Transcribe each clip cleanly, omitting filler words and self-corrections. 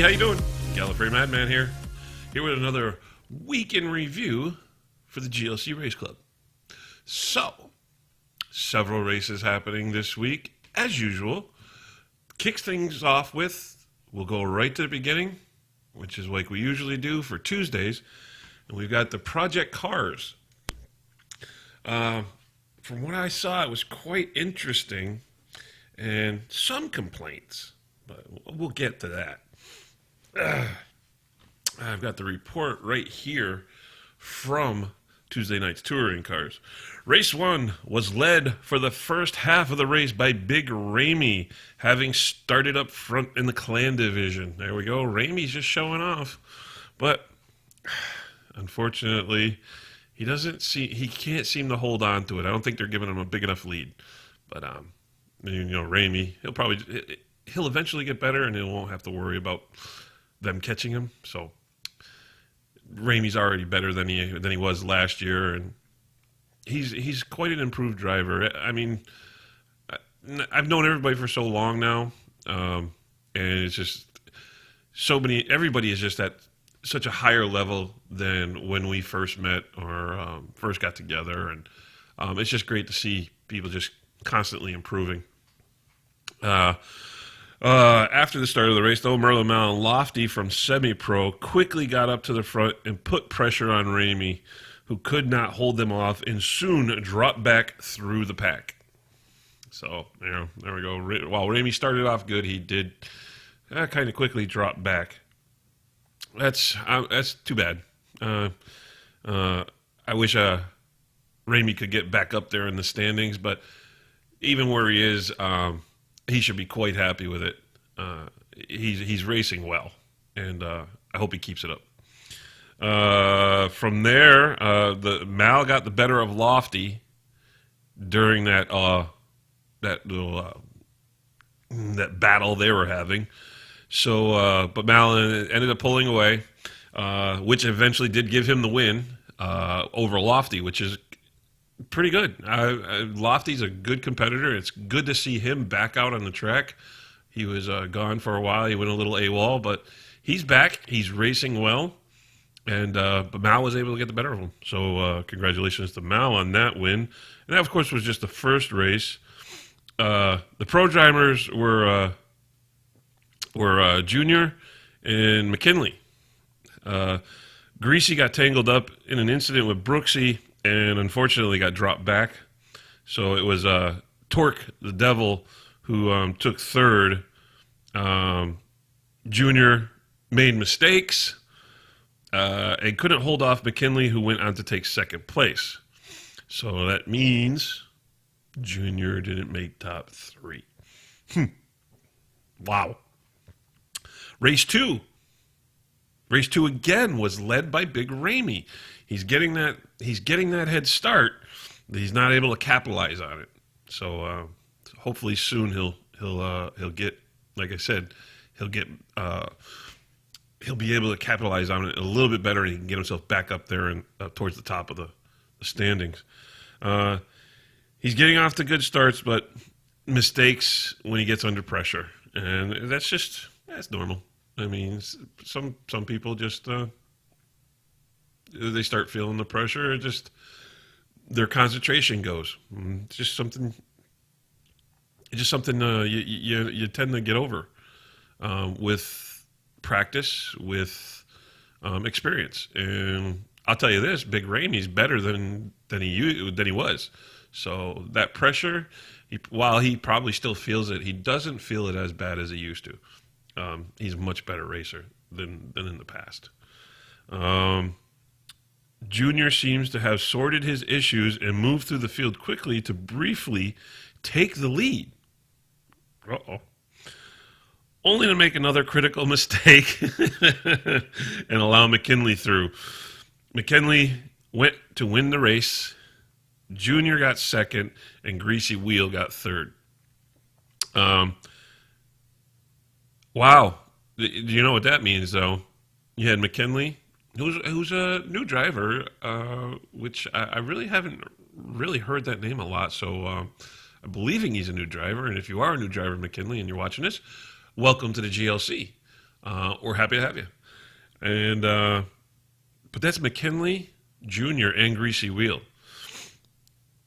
how you doing? Gallifrey Madman here with another week in review for the GLC Race Club. So, several races happening this week, as usual. Kicks things off with, we'll go right to the beginning, which is like we usually do for Tuesdays, and we've got the Project Cars. From what I saw, it was quite interesting, and some complaints, but we'll get to that. I've got the report right here from Tuesday night's touring cars. Race 1 was led for the first half of the race by Big Ramy, having started up front in the Clan division. There we go. Ramy's just showing off. But unfortunately, he can't seem to hold on to it. I don't think they're giving him a big enough lead. But Ramy, he'll eventually get better, and he won't have to worry about them catching him. So Ramy's already better than he was last year, and he's quite an improved driver. I mean, I've known everybody for so long now, and it's just everybody is just at such a higher level than when we first met or first got together, and it's just great to see people just constantly improving. After the start of the race, though, Merlin Mal and Lofty from Semi-Pro quickly got up to the front and put pressure on Ramy, who could not hold them off and soon dropped back through the pack. So, there we go. While Ramy started off good, he did kind of quickly drop back. That's too bad. I wish Ramy could get back up there in the standings, but even where he is, he should be quite happy with it. He's racing well, and I hope he keeps it up. From there, the Mal got the better of Lofty during that battle they were having. So, but Mal ended up pulling away, which eventually did give him the win over Lofty, which is pretty good. Lofty's a good competitor. It's good to see him back out on the track. He was gone for a while. He went a little AWOL, but he's back. He's racing well, and but Mal was able to get the better of him. So congratulations to Mal on that win. And that, of course, was just the first race. The pro drivers were Junior and McKinley. Greasy got tangled up in an incident with Brooksy and unfortunately got dropped back. So it was Torque, the Devil, who took third. Junior made mistakes and couldn't hold off McKinley, who went on to take second place. So that means Junior didn't make top three. Wow. Race 2. Race 2 again was led by Big Ramy. He's getting that head start, but he's not able to capitalize on it. So hopefully soon he'll get, like I said, he'll be able to capitalize on it a little bit better, and he can get himself back up there and towards the top of the standings. He's getting off to good starts, but mistakes when he gets under pressure, and that's normal. I mean, some people just they start feeling the pressure. Just their concentration goes. It's just something. You tend to get over with practice, with experience. And I'll tell you this: Big Ramy's better than he was. So that pressure, while he probably still feels it, he doesn't feel it as bad as he used to. He's a much better racer than in the past. Junior seems to have sorted his issues and moved through the field quickly to briefly take the lead. Only to make another critical mistake and allow McKinley through. McKinley went to win the race. Junior got second, and Greasy Wheel got third. Wow. Do you know what that means, though? You had McKinley, who's a new driver, which I really haven't really heard that name a lot, so I'm believing he's a new driver. And if you are a new driver, McKinley, and you're watching this, welcome to the GLC. we're happy to have you. And but that's McKinley Jr. and Greasy Wheel.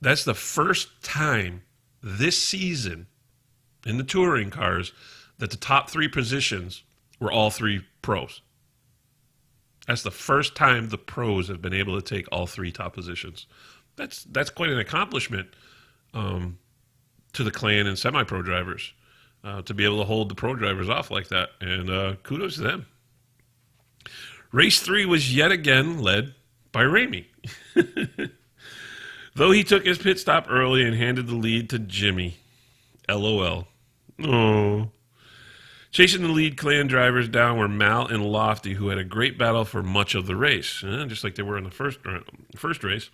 That's the first time this season in the touring cars that the top three positions were all three pros. That's the first time the pros have been able to take all three top positions. That's quite an accomplishment to the clan and semi-pro drivers to be able to hold the pro drivers off like that. And kudos to them. Race 3 was yet again led by Ramey. Though he took his pit stop early and handed the lead to Jimmy. LOL. Oh. Chasing the lead clan drivers down were Mal and Lofty, who had a great battle for much of the race, just like they were in the first race.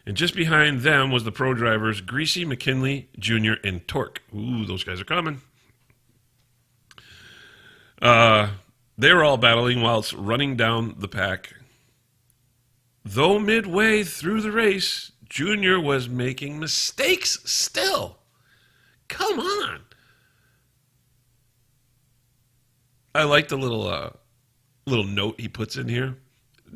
And just behind them was the pro drivers Greasy, McKinley, Jr., and Torque. Ooh, those guys are coming. They were all battling whilst running down the pack. Though midway through the race, Jr. was making mistakes still. Come on. I like the little note he puts in here.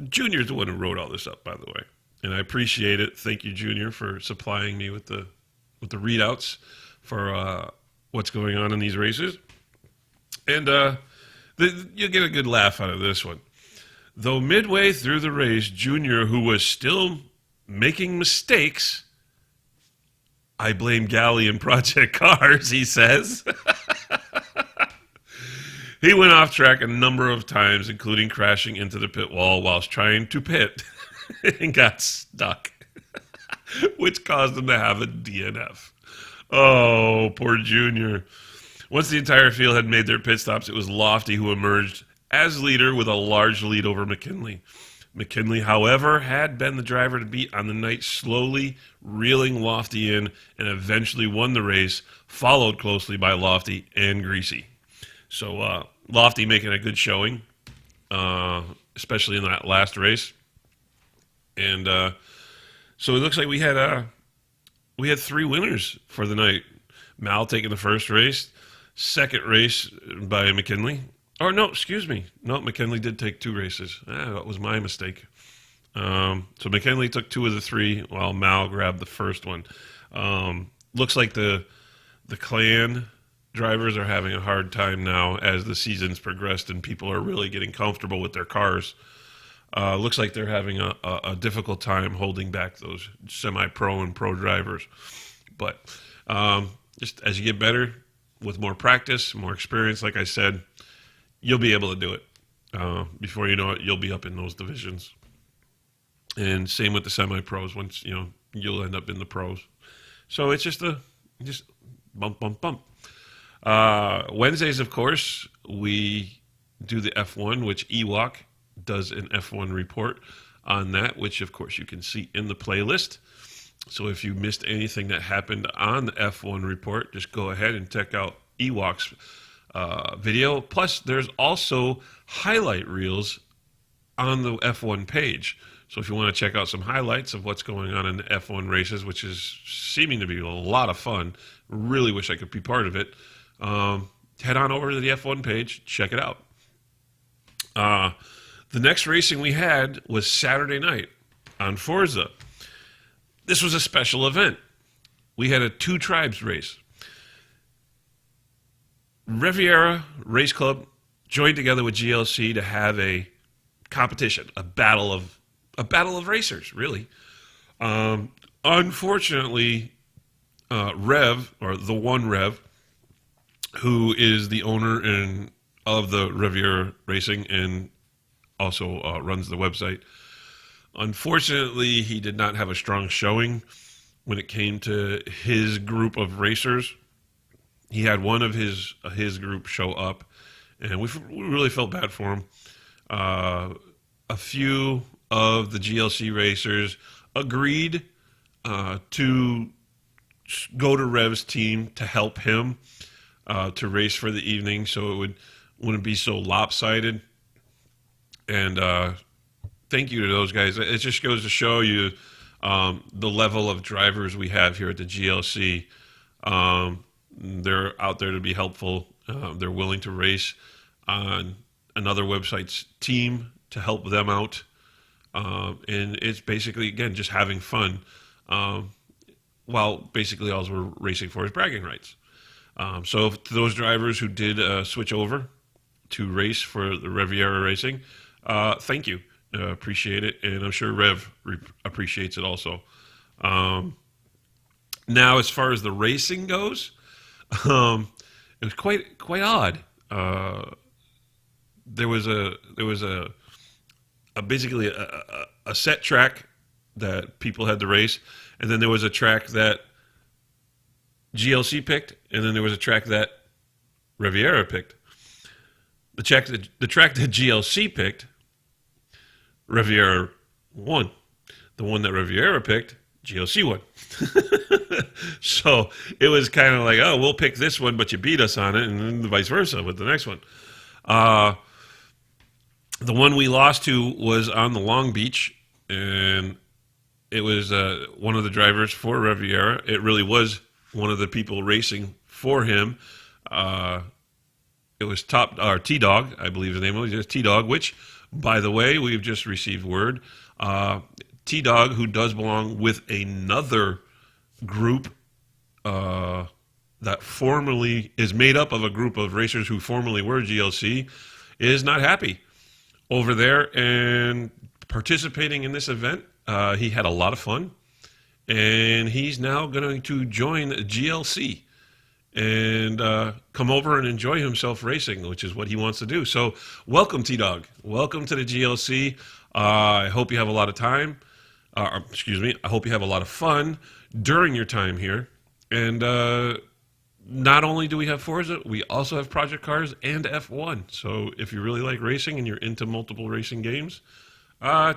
Junior's the one who wrote all this up, by the way, and I appreciate it. Thank you, Junior, for supplying me with the readouts for what's going on in these races. And you'll get a good laugh out of this one. Though midway through the race, Junior, who was still making mistakes, I blame Galley and Project Cars, he says. He went off track a number of times, including crashing into the pit wall whilst trying to pit and got stuck, which caused him to have a DNF. Oh, poor Junior. Once the entire field had made their pit stops, it was Lofty who emerged as leader with a large lead over McKinley. McKinley, however, had been the driver to beat on the night, slowly reeling Lofty in and eventually won the race, followed closely by Lofty and Greasy. So Lofty making a good showing, especially in that last race. And so it looks like we had three winners for the night. Mal taking the first race, second race by McKinley. Or no, excuse me. No, McKinley did take two races. That was my mistake. So McKinley took two of the three while Mal grabbed the first one. Looks like the clan drivers are having a hard time now as the season's progressed and people are really getting comfortable with their cars. Looks like they're having a difficult time holding back those semi-pro and pro drivers. But just as you get better, with more practice, more experience, like I said, you'll be able to do it. Before you know it, you'll be up in those divisions. And same with the semi-pros. Once, you'll end up in the pros. So it's just bump, bump, bump. Wednesdays, of course, we do the F1, which Ewok does an F1 report on that, which, of course, you can see in the playlist. So if you missed anything that happened on the F1 report, just go ahead and check out Ewok's video. Plus, there's also highlight reels on the F1 page. So if you want to check out some highlights of what's going on in the F1 races, which is seeming to be a lot of fun, really wish I could be part of it, head on over to the F1 page, check it out. The next racing we had was Saturday night on Forza. This was a special event. We had a Two Tribes race. Riviera Race Club joined together with GLC to have a competition, a battle of racers, really. Unfortunately, Rev, or the one Rev, who is the owner of the Riviera Racing and also runs the website, unfortunately, he did not have a strong showing when it came to his group of racers. He had one of his group show up, and we really felt bad for him. A few of the GLC racers agreed to go to Rev's team to help him to race for the evening, so it wouldn't be so lopsided. And thank you to those guys. It just goes to show you the level of drivers we have here at the GLC. They're out there to be helpful. They're willing to race on another website's team to help them out. And it's basically, again, just having fun. While basically all we're racing for is bragging rights. So to those drivers who did switch over to race for the Riviera Racing, thank you. Appreciate it. And I'm sure Rev appreciates it also. Now, as far as the racing goes, it was quite odd. There was a basically a set track that people had to race, and then there was a track that GLC picked, and then there was a track that Riviera picked. The track that GLC picked, Riviera won. The one that Riviera picked, GLC won. So it was kind of like, oh, we'll pick this one, but you beat us on it, and then vice versa with the next one. The one we lost to was on the Long Beach, and it was one of the drivers for Riviera. It really was one of the people racing for him. It was T-Dog, I believe his name was, just T-Dog, which, by the way, we've just received word. T-Dog, who does belong with another group that formerly is made up of a group of racers who formerly were GLC, is not happy over there and participating in this event. He had a lot of fun, and he's now going to join GLC and come over and enjoy himself racing, which is what he wants to do. So welcome, T-Dog. Welcome to the GLC. I hope you have a lot of time. I hope you have a lot of fun during your time here. And not only do we have Forza, we also have Project Cars and F1. So if you really like racing and you're into multiple racing games,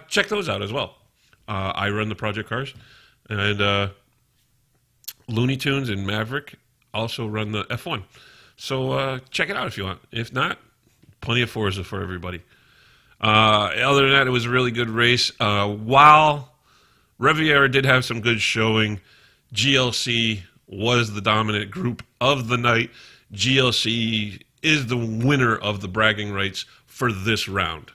check those out as well. I run the Project Cars, and Looney Tunes and Maverick also run the F1. So check it out if you want. If not, plenty of Forza for everybody. Other than that, it was a really good race. While Riviera did have some good showing, GLC was the dominant group of the night. GLC is the winner of the bragging rights for this round.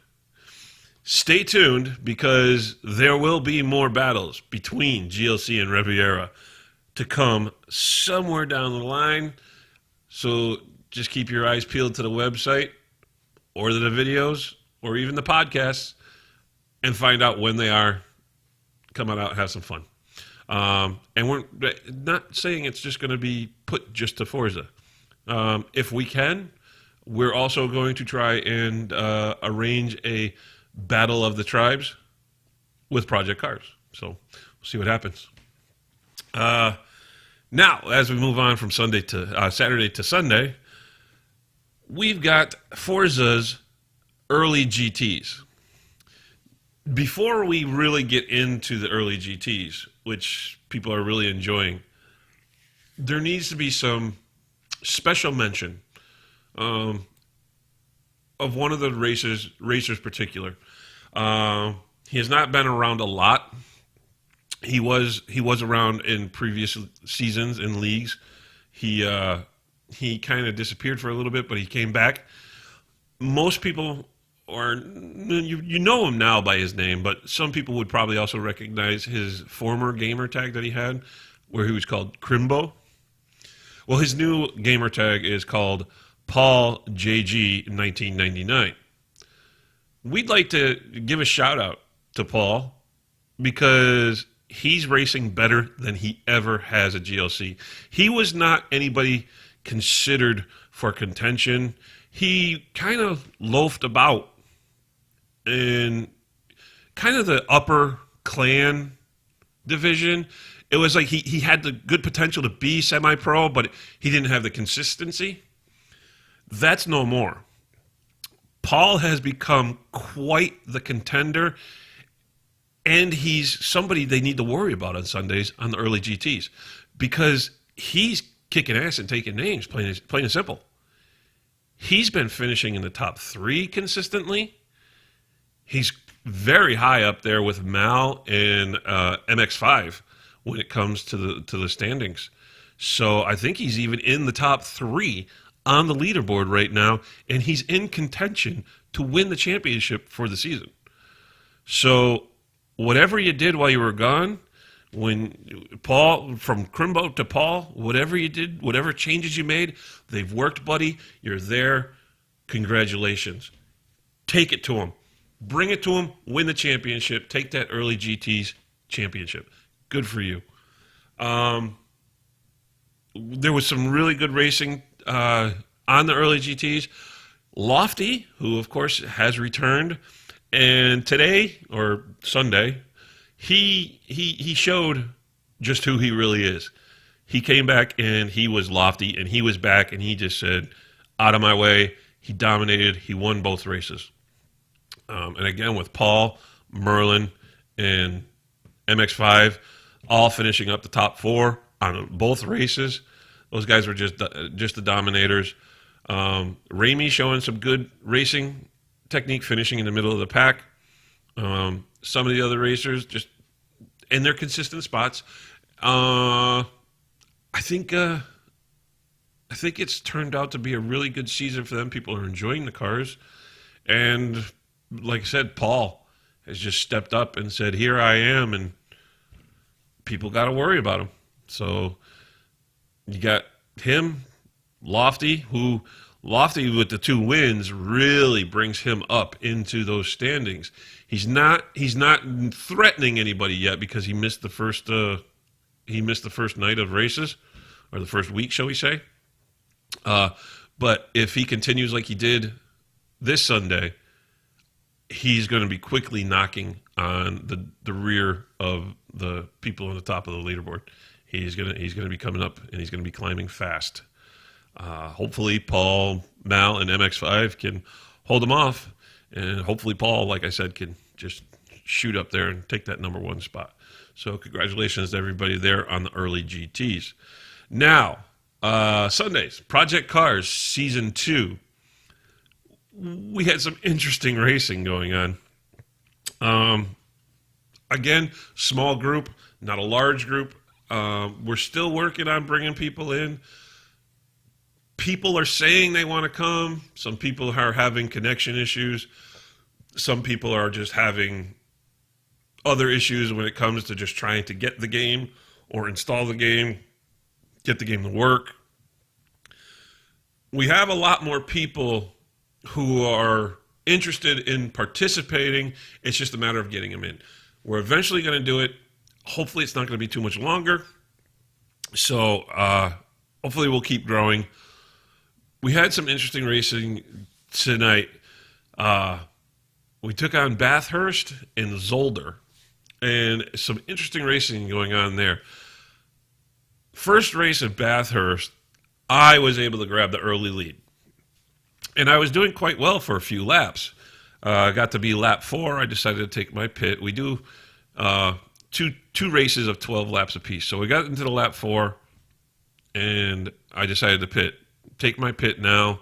Stay tuned, because there will be more battles between GLC and Riviera to come somewhere down the line. So just keep your eyes peeled to the website or the videos or even the podcasts and find out when they are. Come on out and have some fun. And we're not saying it's just going to be put just to Forza. If we can, we're also going to try and arrange a Battle of the Tribes with Project Cars. So we'll see what happens. Now, as we move on from Saturday to Sunday, we've got Forza's early GTs. Before we really get into the early GTs, which people are really enjoying, there needs to be some special mention of one of the racers particular. He has not been around a lot. He was around in previous seasons in leagues. He kind of disappeared for a little bit, but he came back. Most people, or you know him now by his name, but some people would probably also recognize his former gamer tag that he had, where he was called Crimbo. Well, his new gamer tag is called Paul JG 1999. We'd like to give a shout out to Paul because he's racing better than he ever has at GLC. He was not anybody considered for contention. He kind of loafed about in kind of the upper clan division. It was like he had the good potential to be semi-pro, but he didn't have the consistency. That's no more. Paul has become quite the contender, and he's somebody they need to worry about on Sundays on the early GTs because he's kicking ass and taking names, plain and simple. He's been finishing in the top 3 consistently. He's very high up there with Mal and MX5 when it comes to the standings. So I think he's even in the top 3 on the leaderboard right now, and he's in contention to win the championship for the season. So whatever you did while you were gone, when Paul, from Crimbo to Paul, whatever you did, whatever changes you made, they've worked, buddy. You're there. Congratulations. Take it to him. Bring it to him. Win the championship. Take that early GT's championship. Good for you. There was some really good racing on the early GTs. Lofty, who of course has returned, and today or Sunday, he showed just who he really is. He came back and he was Lofty, and he was back, and he just said, "Out of my way." He dominated. He won both races. And again, with Paul, Merlin, and MX5 all finishing up the top four on both races. Those guys were just the dominators. Ramey showing some good racing technique, finishing in the middle of the pack. Some of the other racers just in their consistent spots. I think it's turned out to be a really good season for them. People are enjoying the cars. And like I said, Paul has just stepped up and said, "Here I am," and people got to worry about him. So you got him, Lofty with the 2 wins really brings him up into those standings. He's not threatening anybody yet because he missed the first night of races, or the first week, shall we say. But if he continues like he did this Sunday, he's going to be quickly knocking on the rear of the people on the top of the leaderboard. He's going to be coming up, and he's going to be climbing fast. Hopefully Paul, Mal, and MX5 can hold him off, and hopefully Paul, like I said, can just shoot up there and take that number 1 spot. So congratulations to everybody there on the early GTs. Now, Sundays, Project Cars Season 2. We had some interesting racing going on. Again, small group, not a large group. We're still working on bringing people in. People are saying they want to come. Some people are having connection issues. Some people are just having other issues when it comes to just trying to get the game or install the game, get the game to work. We have a lot more people who are interested in participating. It's just a matter of getting them in. We're eventually going to do it. Hopefully it's not going to be too much longer. So hopefully we'll keep growing. We had some interesting racing tonight. We took on Bathurst and Zolder, and some interesting racing going on there. First race at Bathurst, I was able to grab the early lead. And I was doing quite well for a few laps. Got to be lap 4. I decided to take my pit. We do two races of 12 laps apiece. So we got into the lap 4, and I decided to take my pit now,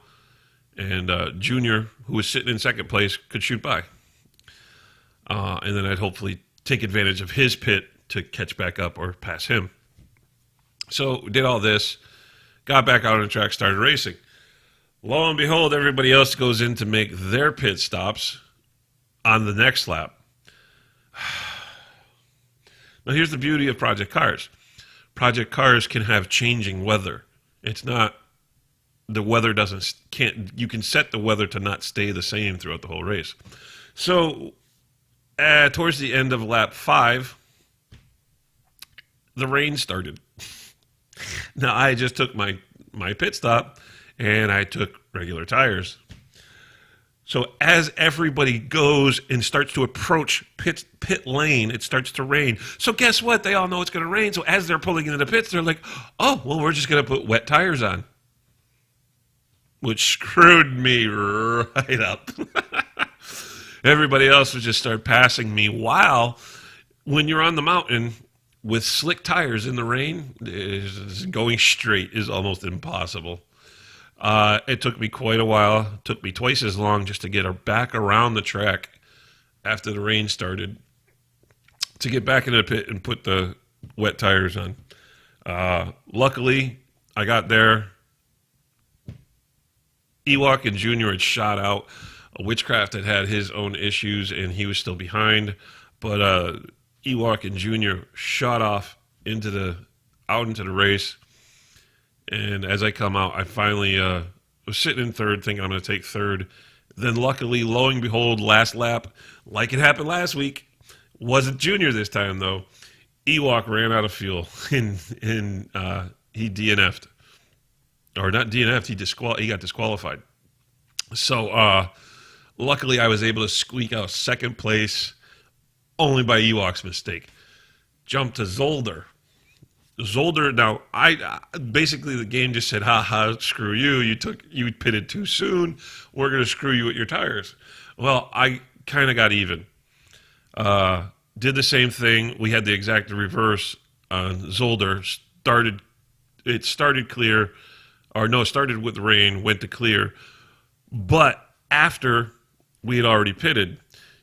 and Junior, who was sitting in second place, could shoot by. And then I'd hopefully take advantage of his pit to catch back up or pass him. So did all this, got back out on the track, started racing. Lo and behold, everybody else goes in to make their pit stops on the next lap. Now, here's the beauty of Project Cars. Project Cars can have changing weather. It's not, the weather you can set the weather to not stay the same throughout the whole race. So, towards the end of lap 5, the rain started. Now, I just took my pit stop, and I took regular tires. So as everybody goes and starts to approach pit lane, it starts to rain. So guess what? They all know it's going to rain. So as they're pulling into the pits, they're like, "Oh, well, we're just going to put wet tires on," which screwed me right up. Everybody else would just start passing me. While when you're on the mountain with slick tires in the rain, going straight is almost impossible. It took me quite a while. It took me twice as long just to get her back around the track after the rain started to get back into the pit and put the wet tires on. Luckily, I got there Ewok and Junior had shot out. Witchcraft had had his own issues, and he was still behind. But Ewok and Junior shot off out into the race. And as I come out, I finally was sitting in third, thinking I'm going to take third. Then luckily, lo and behold, last lap, like it happened last week, wasn't Junior this time though. Ewok ran out of fuel and he DNF'd. Or not DNF'd, he got disqualified. So luckily I was able to squeak out second place only by Ewok's mistake. Jump to Zolder. Now I basically the game just said, "Ha ha, screw you! You pitted too soon. We're gonna screw you with your tires." Well, I kind of got even. Did the same thing. We had the exact reverse on Zolder. Started clear, or no, started with rain, went to clear, but after we had already pitted,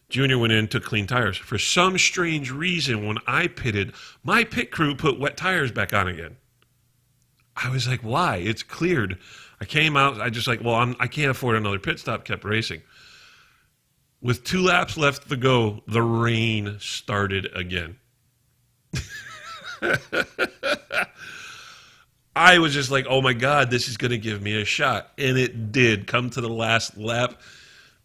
Junior went in, took clean tires. For some strange reason, when I pitted, my pit crew put wet tires back on again. I was like, why? It's cleared. I came out, I can't afford another pit stop, kept racing. With 2 laps left to go, the rain started again. I was just like, oh my God, this is going to give me a shot. And it did. Come to the last lap.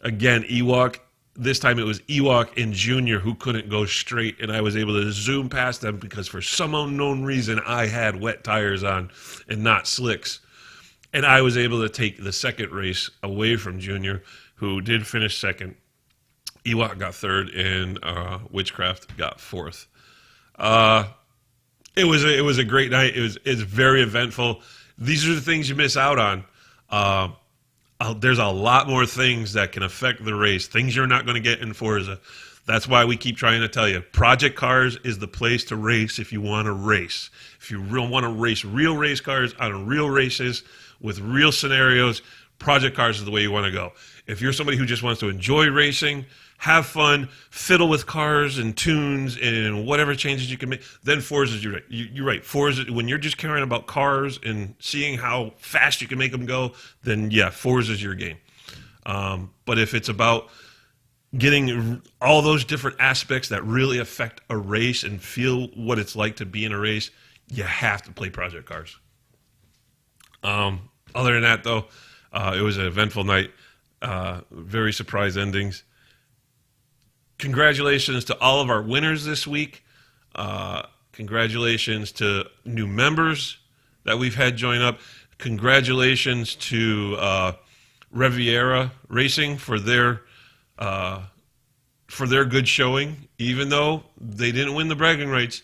Again, Ewok. This time it was Ewok and Junior who couldn't go straight, and I was able to zoom past them because for some unknown reason I had wet tires on and not slicks. And I was able to take the second race away from Junior, who did finish second. Ewok got third, and Witchcraft got fourth. It was a great night. It's very eventful. These are the things you miss out on. There's a lot more things that can affect the race, things you're not going to get in Forza. That's why we keep trying to tell you, Project Cars is the place to race if you want to race. If you want to race real race cars on real races with real scenarios, Project Cars is the way you want to go. If you're somebody who just wants to enjoy racing, have fun, fiddle with cars and tunes and whatever changes you can make, then Forza's you're right. Forza, when you're just caring about cars and seeing how fast you can make them go, then yeah, Forza's your game. But if it's about getting all those different aspects that really affect a race and feel what it's like to be in a race, you have to play Project Cars. Other than that, though, it was an eventful night. Very surprise endings. Congratulations to all of our winners this week. Congratulations to new members that we've had join up. Congratulations to Riviera Racing for their good showing, even though they didn't win the bragging rights,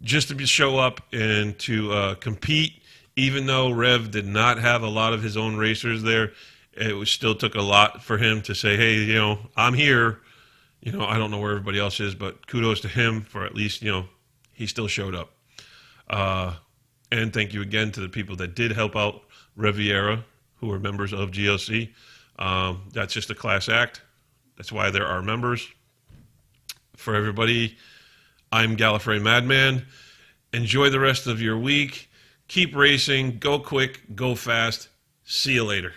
just to show up and to compete. Even though Rev did not have a lot of his own racers there, it still took a lot for him to say, hey, I'm here. I don't know where everybody else is, but kudos to him for at least, he still showed up. And thank you again to the people that did help out Riviera, who are members of GLC. That's just a class act. That's why there are members. For everybody, I'm Gallifrey Madman. Enjoy the rest of your week. Keep racing. Go quick. Go fast. See you later.